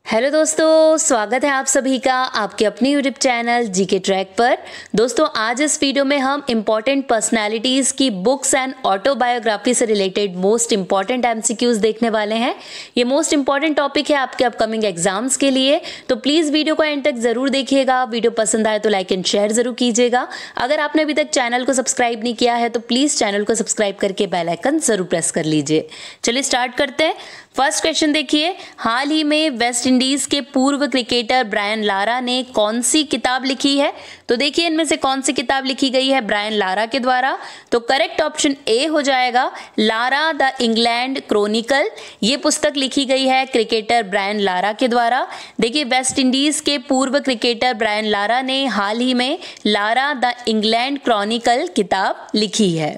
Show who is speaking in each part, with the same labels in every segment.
Speaker 1: Hello दोस्तों, स्वागत है आप सभी का आपके अपने यूट्यूब चैनल जीके ट्रैक पर। दोस्तों, आज इस वीडियो में हम इम्पॉर्टेंट पर्सनालिटीज़ की बुक्स एंड ऑटोबायोग्राफी से रिलेटेड मोस्ट इम्पॉर्टेंट एमसीक्यूज देखने वाले हैं। ये मोस्ट इम्पॉर्टेंट टॉपिक है आपके अपकमिंग एग्जाम्स के लिए, तो प्लीज़ वीडियो को एंड तक ज़रूर देखिएगा। वीडियो पसंद आए तो लाइक एंड शेयर ज़रूर कीजिएगा। अगर आपने अभी तक चैनल को सब्सक्राइब नहीं किया है तो प्लीज़ चैनल को सब्सक्राइब करके बेल आइकन ज़रूर प्रेस कर लीजिए। चलिए स्टार्ट करते हैं। फर्स्ट क्वेश्चन देखिए, हाल ही में वेस्ट इंडीज के पूर्व क्रिकेटर ब्रायन लारा ने कौन सी किताब लिखी है? तो देखिए इनमें से कौन सी किताब लिखी गई है ब्रायन लारा के द्वारा। तो करेक्ट ऑप्शन ए हो जाएगा लारा द इंग्लैंड क्रॉनिकल। ये पुस्तक लिखी गई है क्रिकेटर ब्रायन लारा के द्वारा। देखिए वेस्ट इंडीज के पूर्व क्रिकेटर ब्रायन लारा ने हाल ही में लारा द इंग्लैंड क्रॉनिकल किताब लिखी है।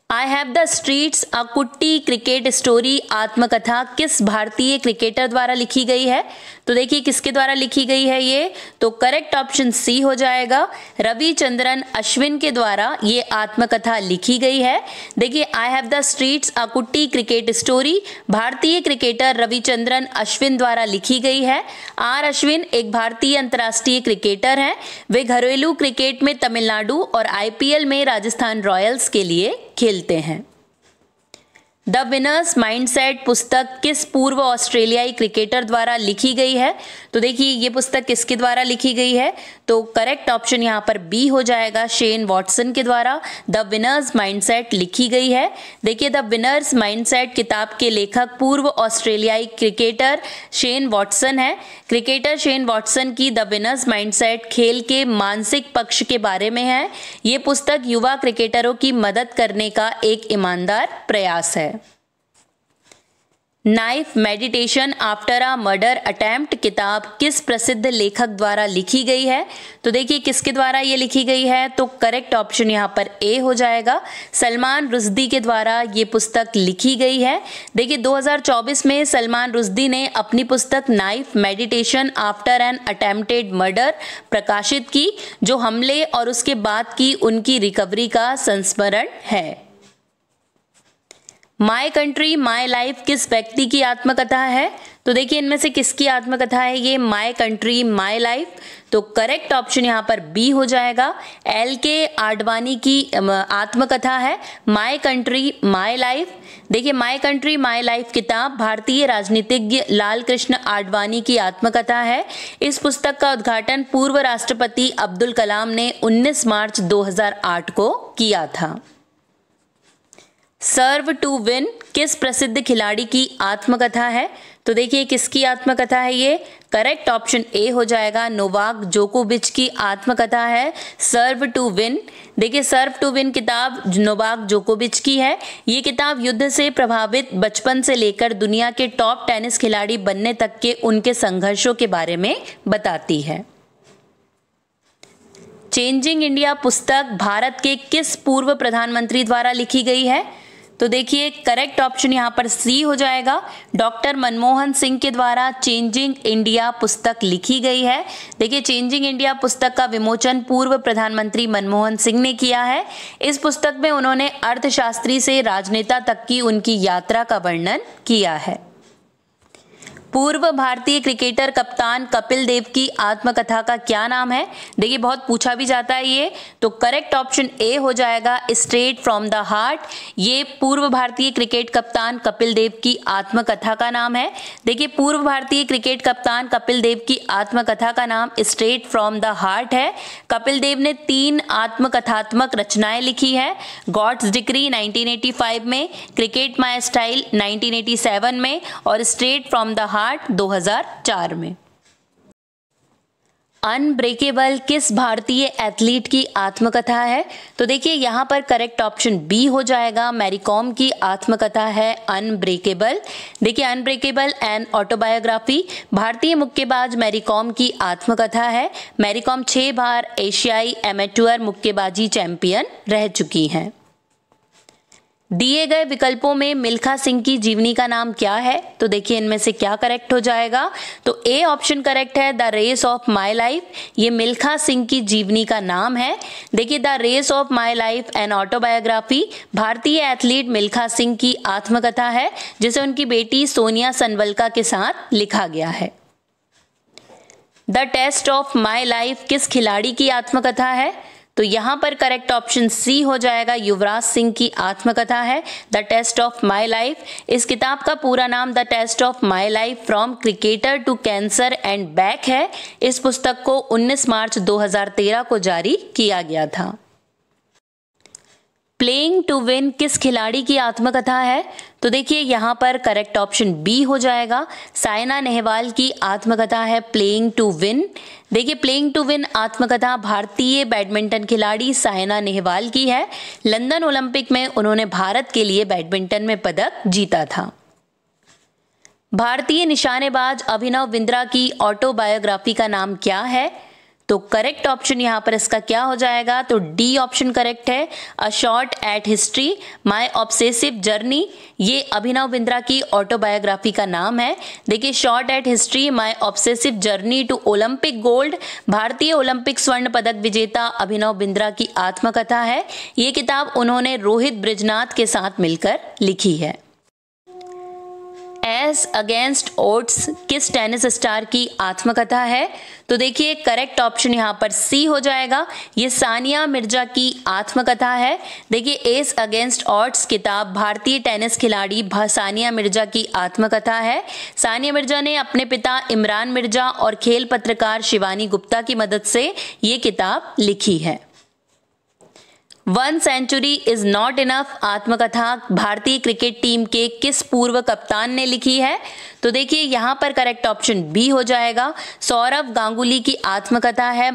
Speaker 1: आई हैव द स्ट्रीट्स अ कुट्टी क्रिकेट स्टोरी आत्मकथा किस भारतीय क्रिकेटर द्वारा लिखी गई है? तो देखिए किसके द्वारा लिखी गई है ये? तो करेक्ट ऑप्शन सी हो जाएगा रविचंद्रन अश्विन के द्वारा ये आत्मकथा लिखी गई है। देखिए आई हैव द स्ट्रीट्स अ कुट्टी क्रिकेट स्टोरी भारतीय क्रिकेटर रविचंद्रन अश्विन द्वारा लिखी गई है। आर अश्विन एक भारतीय अंतर्राष्ट्रीय क्रिकेटर हैं। वे घरेलू क्रिकेट में तमिलनाडु और आईपीएल में राजस्थान रॉयल्स के लिए खेलते हैं। द विनर्स माइंडसेट पुस्तक किस पूर्व ऑस्ट्रेलियाई क्रिकेटर द्वारा लिखी गई है? तो देखिए ये पुस्तक किसके द्वारा लिखी गई है? तो करेक्ट ऑप्शन यहाँ पर बी हो जाएगा शेन वॉटसन के द्वारा द विनर्स माइंडसेट लिखी गई है। देखिए द विनर्स माइंडसेट किताब के लेखक पूर्व ऑस्ट्रेलियाई क्रिकेटर शेन वॉटसन है। क्रिकेटर शेन वॉटसन की द विनर्स माइंडसेट खेल के मानसिक पक्ष के बारे में है। ये पुस्तक युवा क्रिकेटरों की मदद करने का एक ईमानदार प्रयास है। Knife meditation after a murder attempt किताब किस प्रसिद्ध लेखक द्वारा लिखी गई है? तो देखिए किसके द्वारा ये लिखी गई है? तो करेक्ट ऑप्शन यहाँ पर ए हो जाएगा सलमान रुश्दी के द्वारा ये पुस्तक लिखी गई है। देखिए 2024 में सलमान रुश्दी ने अपनी पुस्तक knife meditation after an attempted murder प्रकाशित की, जो हमले और उसके बाद की उनकी रिकवरी का संस्मरण है। माई कंट्री माई लाइफ किस व्यक्ति की आत्मकथा है? तो देखिए इनमें से किसकी आत्मकथा है ये माई कंट्री माई लाइफ? तो करेक्ट ऑप्शन यहाँ पर बी हो जाएगा एल.के. आडवाणी की आत्मकथा है माई कंट्री माई लाइफ। देखिए माई कंट्री माई लाइफ किताब भारतीय राजनीतिज्ञ लाल कृष्ण आडवाणी की आत्मकथा है। इस पुस्तक का उद्घाटन पूर्व राष्ट्रपति अब्दुल कलाम ने 19 मार्च 2008 को किया था। सर्व टू विन किस प्रसिद्ध खिलाड़ी की आत्मकथा है? तो देखिए किसकी आत्मकथा है ये? करेक्ट ऑप्शन ए हो जाएगा नोवाक जोकोविच की आत्मकथा है सर्व टू विन। देखिए सर्व टू विन किताब नोवाक जोकोविच की है। ये किताब युद्ध से प्रभावित बचपन से लेकर दुनिया के टॉप टेनिस खिलाड़ी बनने तक के उनके संघर्षों के बारे में बताती है। चेंजिंग इंडिया पुस्तक भारत के किस पूर्व प्रधानमंत्री द्वारा लिखी गई है? तो देखिए करेक्ट ऑप्शन यहाँ पर सी हो जाएगा डॉक्टर मनमोहन सिंह के द्वारा चेंजिंग इंडिया पुस्तक लिखी गई है। देखिए चेंजिंग इंडिया पुस्तक का विमोचन पूर्व प्रधानमंत्री मनमोहन सिंह ने किया है। इस पुस्तक में उन्होंने अर्थशास्त्री से राजनेता तक की उनकी यात्रा का वर्णन किया है। पूर्व भारतीय क्रिकेटर कप्तान कपिल देव की आत्मकथा का क्या नाम है? देखिए बहुत पूछा भी जाता है ये, तो करेक्ट ऑप्शन ए हो जाएगा स्ट्रेट फ्रॉम द हार्ट। ये पूर्व भारतीय क्रिकेट कप्तान कपिल देव की आत्मकथा का नाम है। देखिए पूर्व भारतीय क्रिकेट कप्तान कपिल देव की आत्मकथा का नाम स्ट्रेट फ्रॉम द हार्ट है। कपिल देव ने 3 आत्मकथात्मक रचनाएं लिखी है। गॉड्स डिक्री 1985 में, क्रिकेट माई स्टाइल 1987 में और स्ट्रेट फ्रॉम द 2004 में। अनब्रेकेबल किस भारतीय एथलीट की आत्मकथा है? तो देखिए यहाँ पर करेक्ट ऑप्शन बी हो जाएगा मैरी कॉम की आत्मकथा है अनब्रेकेबल। देखिए अनब्रेकेबल एंड ऑटोबायोग्राफी भारतीय मुक्केबाज मैरी कॉम की आत्मकथा है। मैरी कॉम 6 बार एशियाई एमेट्योर मुक्केबाजी चैंपियन रह चुकी हैं। दिए गए विकल्पों में मिल्खा सिंह की जीवनी का नाम क्या है? तो देखिए इनमें से क्या करेक्ट हो जाएगा। तो ए ऑप्शन करेक्ट है, the race of my life. ये मिल्खा सिंह की जीवनी का नाम है। देखिए the race of my life an autobiography भारतीय एथलीट मिल्खा सिंह की आत्मकथा है, जिसे उनकी बेटी सोनिया सनवलका के साथ लिखा गया है। The test of my life किस खिलाड़ी की आत्मकथा है? तो यहां पर करेक्ट ऑप्शन सी हो जाएगा, युवराज सिंह की आत्मकथा है the test of my life. इस किताब का पूरा नाम the test of my life from cricketer to cancer and back है। इस पुस्तक को 19 मार्च 2013 को जारी किया गया था। प्लेइंग टू विन किस खिलाड़ी की आत्मकथा है? तो देखिए यहाँ पर करेक्ट ऑप्शन बी हो जाएगा, साइना नेहवाल की आत्मकथा है प्लेइंग टू विन। देखिए प्लेइंग टू विन आत्मकथा भारतीय बैडमिंटन खिलाड़ी साइना नेहवाल की है। लंदन ओलंपिक में उन्होंने भारत के लिए बैडमिंटन में पदक जीता था। भारतीय निशानेबाज अभिनव बिंद्रा की ऑटोबायोग्राफी का नाम क्या है? तो करेक्ट ऑप्शन यहाँ पर इसका क्या हो जाएगा? तो डी ऑप्शन करेक्ट है, a shot at history my obsessive journey. ये अभिनव बिंद्रा की ऑटोबायोग्राफी का नाम है। देखिए shot at history my obsessive journey to Olympic gold भारतीय ओलंपिक स्वर्ण पदक विजेता अभिनव बिंद्रा की आत्मकथा है। ये किताब उन्होंने रोहित ब्रिजनाथ के साथ मिलकर लिखी है। एस अगेंस्ट ओड्स किस टेनिस स्टार की आत्मकथा है? तो देखिए करेक्ट ऑप्शन यहाँ पर सी हो जाएगा, ये सानिया मिर्जा की आत्मकथा है। देखिए एस अगेंस्ट ऑड्स किताब भारतीय टेनिस खिलाड़ी सानिया मिर्जा की आत्मकथा है। सानिया मिर्जा ने अपने पिता इमरान मिर्जा और खेल पत्रकार शिवानी गुप्ता की मदद से ये किताब लिखी है। 1 सेंचुरी इज नॉट इनफ आत्मकथा भारतीय क्रिकेट टीम के किस पूर्व कप्तान ने लिखी है? तो देखिए यहाँ पर करेक्ट ऑप्शन बी हो जाएगा, सौरव गांगुली की आत्मकथा है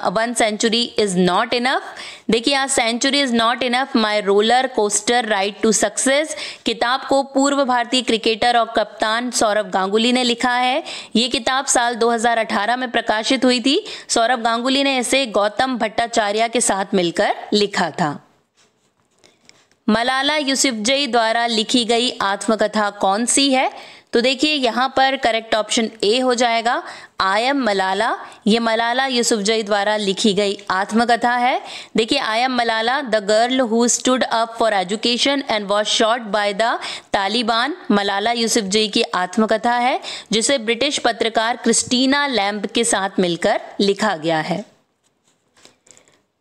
Speaker 1: 1 सेंचुरी इज नॉट इनफ। देखिए आज century is not enough my roller coaster ride to success किताब को पूर्व भारतीय क्रिकेटर और कप्तान सौरव गांगुली ने लिखा है। ये किताब साल 2018 में प्रकाशित हुई थी। सौरव गांगुली ने इसे गौतम भट्टाचार्य के साथ मिलकर लिखा था। मलाला यूसुफजई द्वारा लिखी गई आत्मकथा कौन सी है? तो देखिए यहाँ पर करेक्ट ऑप्शन ए हो जाएगा, आई एम मलाला। ये मलाला यूसुफजई द्वारा लिखी गई आत्मकथा है। देखिए I am Malala the girl who stood up for education and was shot by the Taliban Malala Yousafzai की आत्मकथा है, जिसे ब्रिटिश पत्रकार क्रिस्टीना लैम्ब के साथ मिलकर लिखा गया है।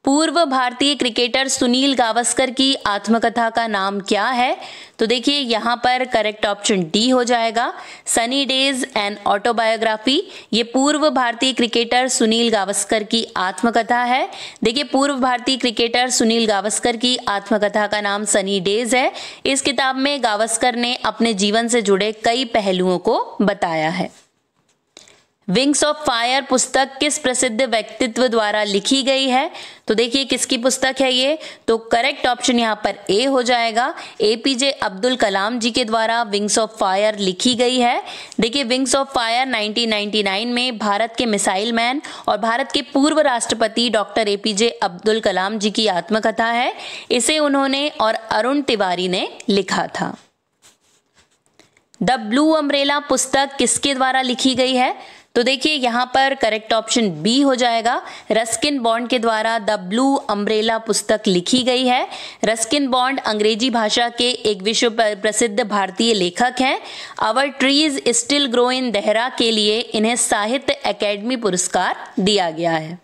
Speaker 1: पूर्व भारतीय क्रिकेटर सुनील गावस्कर की आत्मकथा का नाम क्या है? तो देखिए यहाँ पर करेक्ट ऑप्शन डी हो जाएगा, सनी डेज एंड ऑटोबायोग्राफी। ये पूर्व भारतीय क्रिकेटर सुनील गावस्कर की आत्मकथा है। देखिए पूर्व भारतीय क्रिकेटर सुनील गावस्कर की आत्मकथा का नाम सनी डेज है। इस किताब में गावस्कर ने अपने जीवन से जुड़े कई पहलुओं को बताया है। विंग्स ऑफ फायर पुस्तक किस प्रसिद्ध व्यक्तित्व द्वारा लिखी गई है? तो देखिए किसकी पुस्तक है ये? तो करेक्ट ऑप्शन यहाँ पर ए हो जाएगा, एपीजे अब्दुल कलाम जी के द्वारा विंग्स ऑफ फायर लिखी गई है। देखिए विंग्स ऑफ फायर 1999 में भारत के मिसाइल मैन और भारत के पूर्व राष्ट्रपति डॉक्टर एपीजे अब्दुल कलाम जी की आत्मकथा है। इसे उन्होंने और अरुण तिवारी ने लिखा था। द ब्लू अम्ब्रेला पुस्तक किसके द्वारा लिखी गई है? तो देखिए यहाँ पर करेक्ट ऑप्शन बी हो जाएगा, रस्किन बॉन्ड के द्वारा द ब्लू अम्ब्रेला पुस्तक लिखी गई है। रस्किन बॉन्ड अंग्रेजी भाषा के एक विश्व प्रसिद्ध भारतीय लेखक हैं। Our trees still grow in Dehra के लिए इन्हें साहित्य अकेडमी पुरस्कार दिया गया है।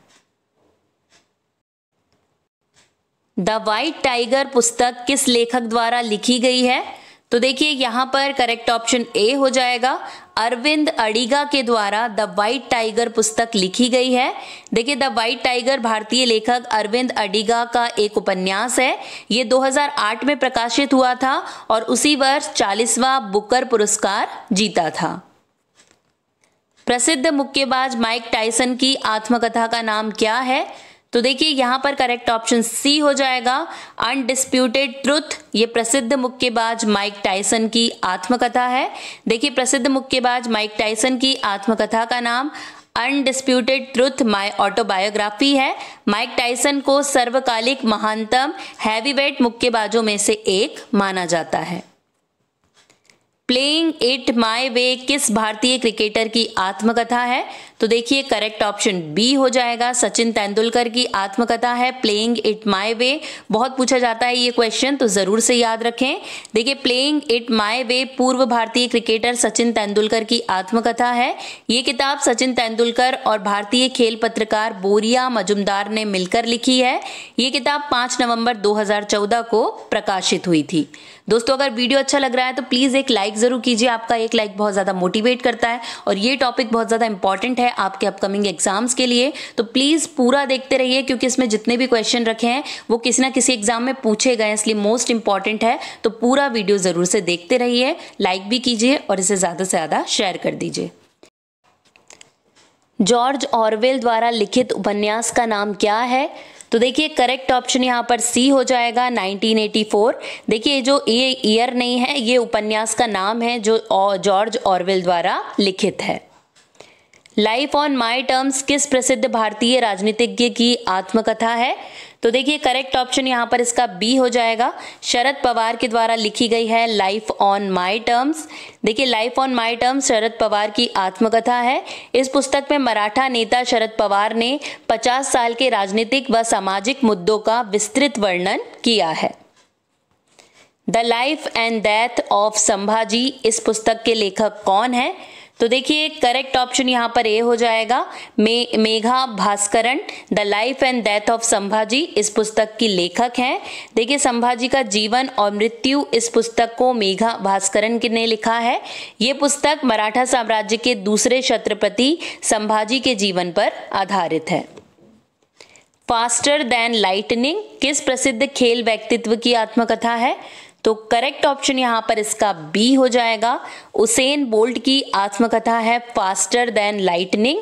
Speaker 1: द वाइट टाइगर पुस्तक किस लेखक द्वारा लिखी गई है? तो देखिए यहाँ पर करेक्ट ऑप्शन ए हो जाएगा, अरविंद अडिगा के द्वारा द वाइट टाइगर पुस्तक लिखी गई है। देखिए द वाइट टाइगर भारतीय लेखक अरविंद अडिगा का एक उपन्यास है। ये 2008 में प्रकाशित हुआ था और उसी वर्ष 40वां बुकर पुरस्कार जीता था। प्रसिद्ध मुक्केबाज माइक टायसन की आत्मकथा का नाम क्या है? तो देखिए यहाँ पर करेक्ट ऑप्शन सी हो जाएगा, अनडिस्प्यूटेड ट्रुथ। ये प्रसिद्ध मुक्केबाज माइक टायसन की आत्मकथा है। देखिए प्रसिद्ध मुक्केबाज माइक टायसन की आत्मकथा का नाम अनडिस्प्यूटेड ट्रुथ माय ऑटोबायोग्राफी है। माइक टायसन को सर्वकालिक महानतम हैवीवेट मुक्केबाजों में से एक माना जाता है। प्लेइंग इट माय वे किस भारतीय क्रिकेटर की आत्मकथा है? तो देखिए करेक्ट ऑप्शन बी हो जाएगा, सचिन तेंदुलकर की आत्मकथा है प्लेइंग इट माय वे। बहुत पूछा जाता है ये क्वेश्चन, तो जरूर से याद रखें। देखिए प्लेइंग इट माय वे पूर्व भारतीय क्रिकेटर सचिन तेंदुलकर की आत्मकथा है। ये किताब सचिन तेंदुलकर और भारतीय खेल पत्रकार बोरिया मजुमदार ने मिलकर लिखी है। ये किताब 5 नवंबर 2014 को प्रकाशित हुई थी। दोस्तों अगर वीडियो अच्छा लग रहा है तो प्लीज एक लाइक जरूर कीजिए, आपका एक लाइक बहुत ज्यादा मोटिवेट करता है और ये टॉपिक बहुत ज्यादा इंपॉर्टेंट है आपके अपकमिंग एग्जाम्स के लिए। तो प्लीज पूरा देखते रहिए क्योंकि इसमें जितने भी क्वेश्चन रखे हैं वो किसी ना किसी एग्जाम में पूछे गए, इसलिए मोस्ट इंपॉर्टेंट है। तो पूरा वीडियो जरूर से देखते रहिए, लाइक भी कीजिए और इसे ज्यादा से ज्यादा शेयर कर दीजिए। जॉर्ज ऑरवेल द्वारा लिखित उपन्यास का नाम क्या है? तो देखिए करेक्ट ऑप्शन यहाँ पर सी हो जाएगा 1984। देखिए जो ये ईयर नहीं है, ये उपन्यास का नाम है जो जॉर्ज ऑरवेल द्वारा लिखित है। लाइफ ऑन माय टर्म्स किस प्रसिद्ध भारतीय राजनीतिज्ञ की आत्मकथा है? तो देखिए करेक्ट ऑप्शन यहाँ पर इसका बी हो जाएगा, शरद पवार के द्वारा लिखी गई है लाइफ ऑन माय टर्म्स। देखिए life on my terms Sharad Pawar की आत्मकथा है। इस पुस्तक में मराठा नेता शरद पवार ने 50 साल के राजनीतिक व सामाजिक मुद्दों का विस्तृत वर्णन किया है। The life and death of Sambhaji इस पुस्तक के लेखक कौन है? तो देखिए करेक्ट ऑप्शन यहाँ पर ए हो जाएगा, Megha Bhaskaran. The life and death of Sambhaji इस पुस्तक की लेखक हैं। देखिए संभाजी का जीवन और मृत्यु इस पुस्तक को मेघा भास्करन ने लिखा है। ये पुस्तक मराठा साम्राज्य के दूसरे छत्रपति संभाजी के जीवन पर आधारित है। फास्टर देन लाइटनिंग किस प्रसिद्ध खेल व्यक्तित्व की आत्मकथा है? तो करेक्ट ऑप्शन यहाँ पर इसका बी हो जाएगा, उसेन बोल्ट की आत्मकथा है फास्टर देन लाइटनिंग।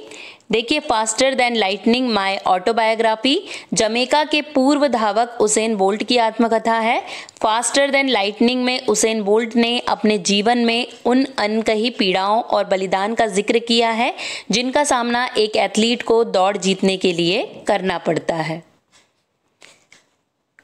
Speaker 1: देखिए faster than lightning my autobiography Jamaica के पूर्व धावक उसेन बोल्ट की आत्मकथा है। फास्टर देन लाइटनिंग में उसेन बोल्ट ने अपने जीवन में उन अनकही पीड़ाओं और बलिदान का जिक्र किया है जिनका सामना एक एथलीट को दौड़ जीतने के लिए करना पड़ता है।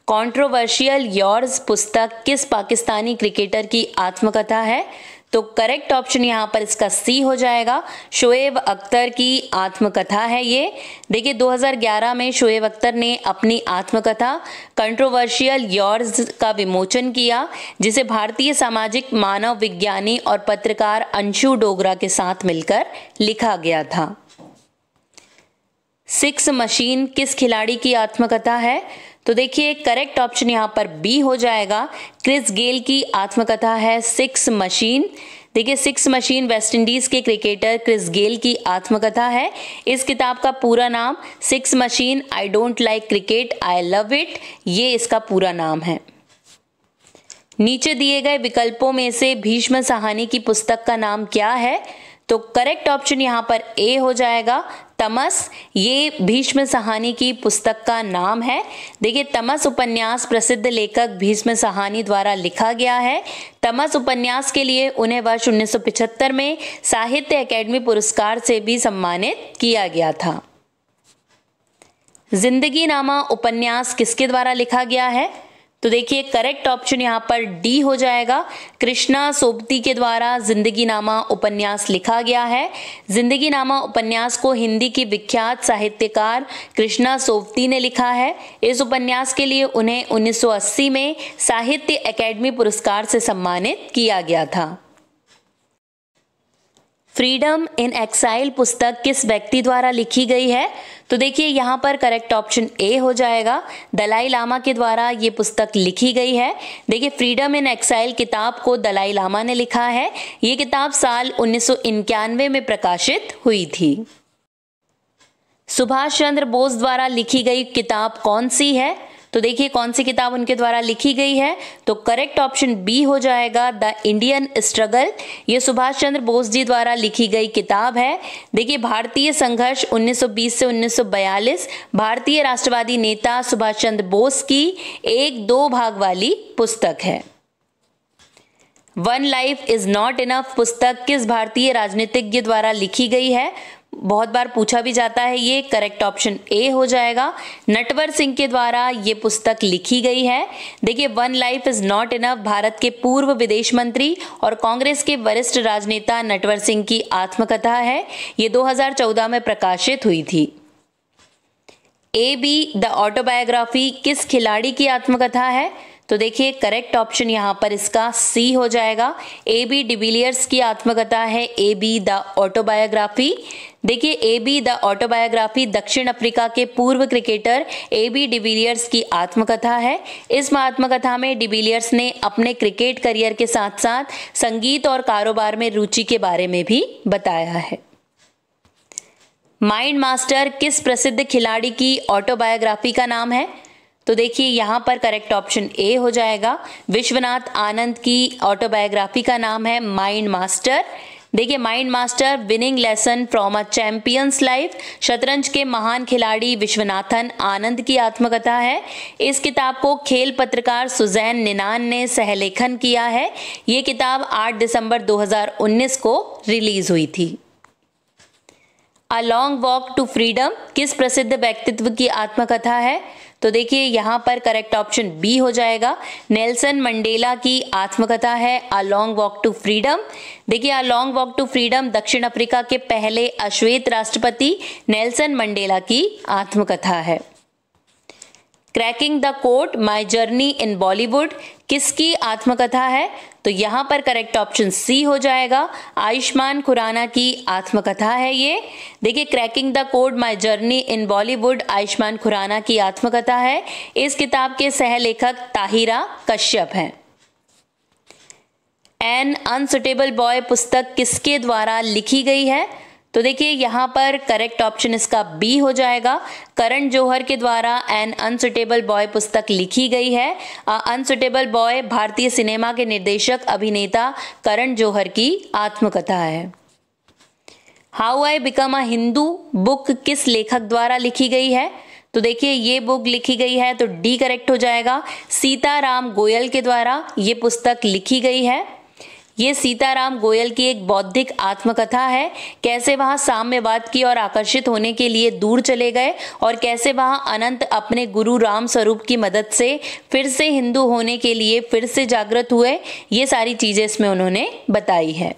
Speaker 1: कंट्रोवर्शियल योर्स पुस्तक किस पाकिस्तानी क्रिकेटर की आत्मकथा है? तो करेक्ट ऑप्शन यहाँ पर इसका सी हो जाएगा, शोएब अख्तर की आत्मकथा है ये। देखिए 2011 में शोएब अख्तर ने अपनी आत्मकथा कंट्रोवर्शियल योर्स का विमोचन किया, जिसे भारतीय सामाजिक मानव विज्ञानी और पत्रकार अंशु डोगरा के साथ मिलकर लिखा गया था। सिक्स मशीन किस खिलाड़ी की आत्मकथा है? तो देखिए करेक्ट ऑप्शन यहाँ पर बी हो जाएगा, क्रिस गेल की आत्मकथा है सिक्स मशीन। देखिए सिक्स मशीन वेस्ट इंडीज के क्रिकेटर क्रिस गेल की आत्मकथा है। इस किताब का पूरा नाम six machine I don't like cricket I love it, ये इसका पूरा नाम है। नीचे दिए गए विकल्पों में से भीष्म साहनी की पुस्तक का नाम क्या है? तो करेक्ट ऑप्शन यहाँ पर ए हो जाएगा, तमस। ये भीष्म साहनी की पुस्तक का नाम है। देखिए तमस उपन्यास प्रसिद्ध लेखक भीष्म साहनी द्वारा लिखा गया है। तमस उपन्यास के लिए उन्हें वर्ष 1975 में साहित्य अकादमी पुरस्कार से भी सम्मानित किया गया था। जिंदगी नामा उपन्यास किसके द्वारा लिखा गया है? तो देखिए करेक्ट ऑप्शन यहाँ पर डी हो जाएगा, कृष्णा सोबती के द्वारा जिंदगी नामा उपन्यास लिखा गया है। जिंदगी नामा उपन्यास को हिंदी की विख्यात साहित्यकार कृष्णा सोबती ने लिखा है। इस उपन्यास के लिए उन्हें 1980 में साहित्य अकादमी पुरस्कार से सम्मानित किया गया था। फ्रीडम इन एक्साइल पुस्तक किस व्यक्ति द्वारा लिखी गई है? तो देखिए यहाँ पर करेक्ट ऑप्शन ए हो जाएगा, दलाई लामा के द्वारा ये पुस्तक लिखी गई है। देखिए फ्रीडम इन एक्साइल किताब को दलाई लामा ने लिखा है। ये किताब साल 1991 में प्रकाशित हुई थी। सुभाष चंद्र बोस द्वारा लिखी गई किताब कौन सी है? तो देखिए कौन सी किताब उनके द्वारा लिखी गई है? तो करेक्ट ऑप्शन बी हो जाएगा, द इंडियन स्ट्रगल। ये सुभाष चंद्र बोस जी द्वारा लिखी गई किताब है। देखिए भारतीय संघर्ष 1920 से 1942 भारतीय राष्ट्रवादी नेता सुभाष चंद्र बोस की एक 2 भाग वाली पुस्तक है। One life is not enough पुस्तक किस भारतीय राजनीतिज्ञ द्वारा लिखी गई है? बहुत बार पूछा भी जाता है ये। करेक्ट ऑप्शन ए हो जाएगा। नटवर सिंह के द्वारा ये पुस्तक लिखी गई है। देखिए, one life is not enough Bharat के पूर्व विदेश मंत्री और कांग्रेस के वरिष्ठ राजनेता नटवर सिंह की आत्मकथा है। ये 2014 में प्रकाशित हुई थी। ए बी द ऑटोबायोग्राफी किस खिलाड़ी की आत्मकथा है? तो देखिए, करेक्ट ऑप्शन यहाँ पर इसका सी हो जाएगा। ए बी डिविलियर्स की आत्मकथा है ए बी द ऑटोबायोग्राफी। देखिए, ए बी द ऑटोबायोग्राफी दक्षिण अफ्रीका के पूर्व क्रिकेटर ए बी डिविलियर्स की आत्मकथा है। इस आत्मकथा में डिविलियर्स ने अपने क्रिकेट करियर के साथ साथ संगीत और कारोबार में रुचि के बारे में भी बताया है। माइंड मास्टर किस प्रसिद्ध खिलाड़ी की ऑटोबायोग्राफी का नाम है? तो देखिए, यहाँ पर करेक्ट ऑप्शन ए हो जाएगा। विश्वनाथ आनंद की ऑटोबायोग्राफी का नाम है माइंड मास्टर। देखिए, mind master winning lesson from a champions life शतरंज के महान खिलाड़ी विश्वनाथन आनंद की आत्मकथा है। इस किताब को खेल पत्रकार सुजैन निनान ने सहलेखन किया है। ये किताब 8 दिसंबर 2019 को रिलीज हुई थी। A long walk to freedom किस प्रसिद्ध व्यक्तित्व की आत्मकथा है? तो देखिए, यहाँ पर करेक्ट ऑप्शन बी हो जाएगा। नेल्सन मंडेला की आत्मकथा है a long walk to freedom. देखिए, a long walk to freedom दक्षिण अफ्रीका के पहले अश्वेत राष्ट्रपति नेल्सन मंडेला की आत्मकथा है। Cracking the code my journey in Bollywood किसकी आत्मकथा है? तो यहाँ पर करेक्ट ऑप्शन सी हो जाएगा। आयुष्मान खुराना की आत्मकथा है ये। देखिए, cracking the code my journey in Bollywood Ayushmann Khurrana की आत्मकथा है। इस किताब के सहलेखक ताहिरा कश्यप हैं। एन अनसुटेबल बॉय पुस्तक किसके द्वारा लिखी गई है? तो देखिए, यहाँ पर करेक्ट ऑप्शन इसका बी हो जाएगा। करण जौहर के द्वारा एन अनसुटेबल बॉय पुस्तक लिखी गई है। अनसुटेबल बॉय भारतीय सिनेमा के निर्देशक अभिनेता करण जौहर की आत्मकथा है। How I become a Hindu book किस लेखक द्वारा लिखी गई है? तो देखिए, ये बुक लिखी गई है तो डी करेक्ट हो जाएगा। सीताराम गोयल के द्वारा ये पुस्तक लिखी गई है। ये सीताराम गोयल की एक बौद्धिक आत्मकथा है। कैसे वह साम्यवाद की ओर आकर्षित होने के लिए दूर चले गए और कैसे वह अनंत अपने गुरु राम स्वरूप की मदद से फिर से हिंदू होने के लिए फिर से जागृत हुए, ये सारी चीजें इसमें उन्होंने बताई है।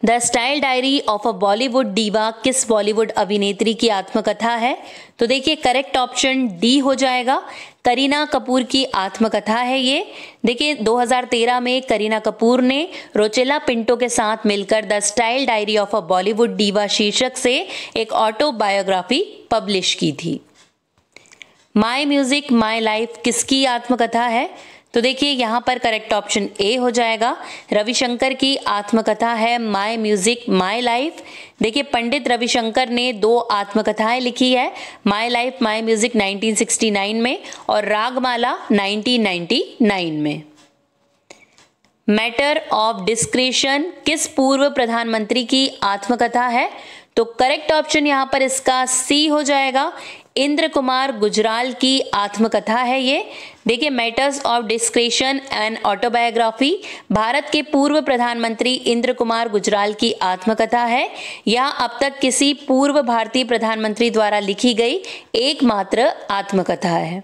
Speaker 1: The style diary of a Bollywood diva किस बॉलीवुड अभिनेत्री की आत्मकथा है? तो देखिए, करेक्ट ऑप्शन डी हो जाएगा। करीना कपूर की आत्मकथा है ये। देखिए, 2013 में करीना कपूर ने रोचेला पिंटो के साथ मिलकर the style diary of a Bollywood diva शीर्षक से एक ऑटोबायोग्राफी पब्लिश की थी। माई म्यूजिक माई लाइफ किसकी आत्मकथा है? तो देखिए, यहाँ पर करेक्ट ऑप्शन ए हो जाएगा। रविशंकर की आत्मकथा है माई म्यूजिक माई लाइफ। देखिए, पंडित रविशंकर ने 2 आत्मकथाएं लिखी है, माई लाइफ माई म्यूजिक 1969 में और रागमाला 1999 में। मैटर ऑफ डिस्क्रेशन किस पूर्व प्रधानमंत्री की आत्मकथा है? तो करेक्ट ऑप्शन यहाँ पर इसका सी हो जाएगा। इंद्र कुमार गुजराल की आत्मकथा है ये। देखिए, matters of discretion and autobiography Bharat के पूर्व प्रधानमंत्री इंद्र कुमार गुजराल की आत्मकथा है। यह अब तक किसी पूर्व भारतीय प्रधानमंत्री द्वारा लिखी गई एकमात्र आत्मकथा है।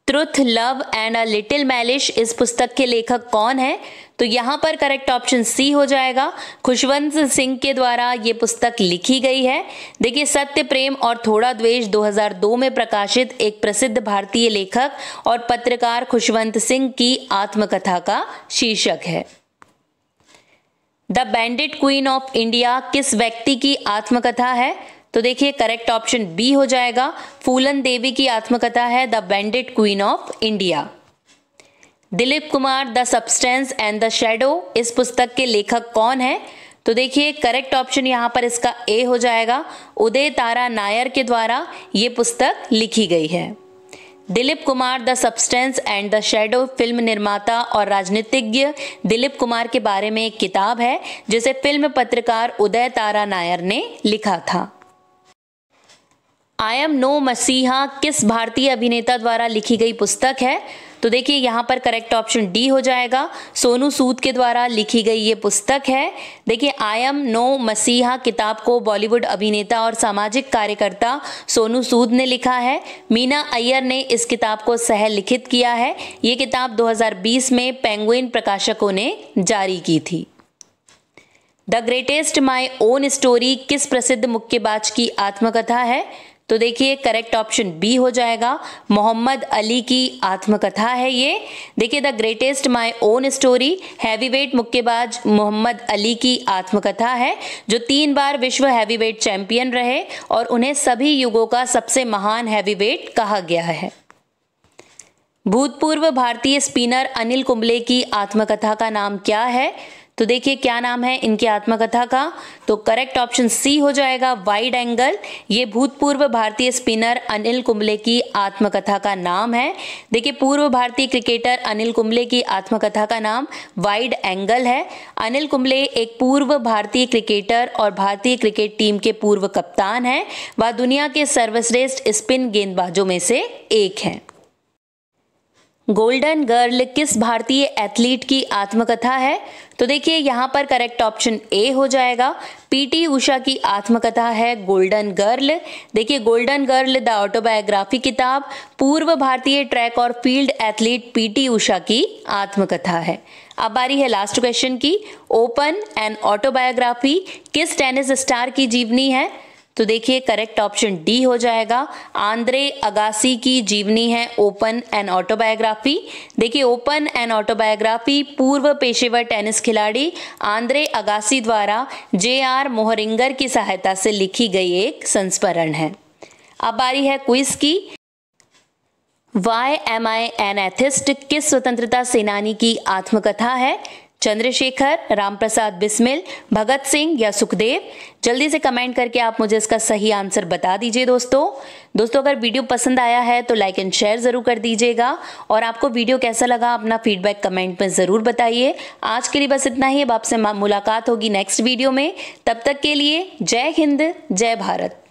Speaker 1: Truth love and a little malice इस पुस्तक के लेखक कौन है? तो यहाँ पर करेक्ट ऑप्शन सी हो जाएगा। खुशवंत सिंह के द्वारा ये पुस्तक लिखी गई है। देखिए, सत्य प्रेम और थोड़ा द्वेष 2002 में प्रकाशित एक प्रसिद्ध भारतीय लेखक और पत्रकार खुशवंत सिंह की आत्मकथा का शीर्षक है। The bandit queen of India किस व्यक्ति की आत्मकथा है? तो देखिए, करेक्ट ऑप्शन बी हो जाएगा। फूलन देवी की आत्मकथा है the bandit queen of India. Dilip Kumar the substance and the shadow इस पुस्तक के लेखक कौन है? तो देखिए, करेक्ट ऑप्शन यहाँ पर इसका ए हो जाएगा। उदय तारा नायर के द्वारा ये पुस्तक लिखी गई है। Dilip Kumar the substance and the shadow film निर्माता और राजनीतिज्ञ दिलीप कुमार के बारे में एक किताब है जिसे फिल्म पत्रकार उदय तारा नायर ने लिखा था। आई एम नो मसीहा किस भारतीय अभिनेता द्वारा लिखी गई पुस्तक है? तो देखिए यहाँ पर करेक्ट ऑप्शन डी हो जाएगा। सोनू सूद के द्वारा लिखी गई ये पुस्तक है। देखिए आई एम नो मसीहा किताब को बॉलीवुड अभिनेता और सामाजिक कार्यकर्ता सोनू सूद ने लिखा है। मीना अय्यर ने इस किताब को सह लिखित किया है। ये किताब 2020 में पेंगुइन प्रकाशकों ने जारी की थी। The greatest my own story किस प्रसिद्ध मुक्केबाज की आत्मकथा है? तो देखिए करेक्ट ऑप्शन बी हो जाएगा, मोहम्मद अली की आत्मकथा है ये। देखिए the greatest my own story heavyweight मुक्केबाज मोहम्मद अली की आत्मकथा है, जो 3 बार विश्व हैवीवेट चैंपियन रहे और उन्हें सभी युगों का सबसे महान हैवीवेट कहा गया है। भूतपूर्व भारतीय स्पिनर अनिल कुंबले की आत्मकथा का नाम क्या है? तो देखिए क्या नाम है इनकी आत्मकथा का? तो करेक्ट ऑप्शन सी हो जाएगा, वाइड एंगल। ये भूतपूर्व भारतीय स्पिनर अनिल कुंबले की आत्मकथा का नाम है। देखिए पूर्व भारतीय क्रिकेटर अनिल कुंबले की आत्मकथा का नाम वाइड एंगल है। अनिल कुंबले एक पूर्व भारतीय क्रिकेटर और भारतीय क्रिकेट टीम के पूर्व कप्तान हैं। वह दुनिया के सर्वश्रेष्ठ स्पिन गेंदबाजों में से एक हैं। गोल्डन गर्ल किस भारतीय एथलीट की आत्मकथा है? तो देखिए यहाँ पर करेक्ट ऑप्शन ए हो जाएगा, पीटी उषा की आत्मकथा है गोल्डन गर्ल। देखिए गोल्डन गर्ल द ऑटोबायोग्राफी किताब पूर्व भारतीय ट्रैक और फील्ड एथलीट पीटी उषा की आत्मकथा है। अब बारी है लास्ट क्वेश्चन की। ओपन एंड ऑटोबायोग्राफी किस टेनिस स्टार की जीवनी है? तो देखिए करेक्ट ऑप्शन डी हो जाएगा, आंद्रे अगासी की जीवनी है ओपन एंड ऑटोबायोग्राफी। देखिए ओपन एंड ऑटोबायोग्राफी पूर्व पेशेवर टेनिस खिलाड़ी आंद्रे अगासी द्वारा JR मोहरिंगर की सहायता से लिखी गई एक संस्मरण है। अब बारी है क्विज की। Why am I an atheist किस स्वतंत्रता सेनानी की आत्मकथा है? चंद्रशेखर, रामप्रसाद बिस्मिल, भगत सिंह या सुखदेव? जल्दी से कमेंट करके आप मुझे इसका सही आंसर बता दीजिए दोस्तों अगर वीडियो पसंद आया है तो लाइक एंड शेयर जरूर कर दीजिएगा और आपको वीडियो कैसा लगा अपना फीडबैक कमेंट में जरूर बताइए। आज के लिए बस इतना ही। अब आपसे मुलाकात होगी नेक्स्ट वीडियो में। तब तक के लिए जय हिंद, जय भारत।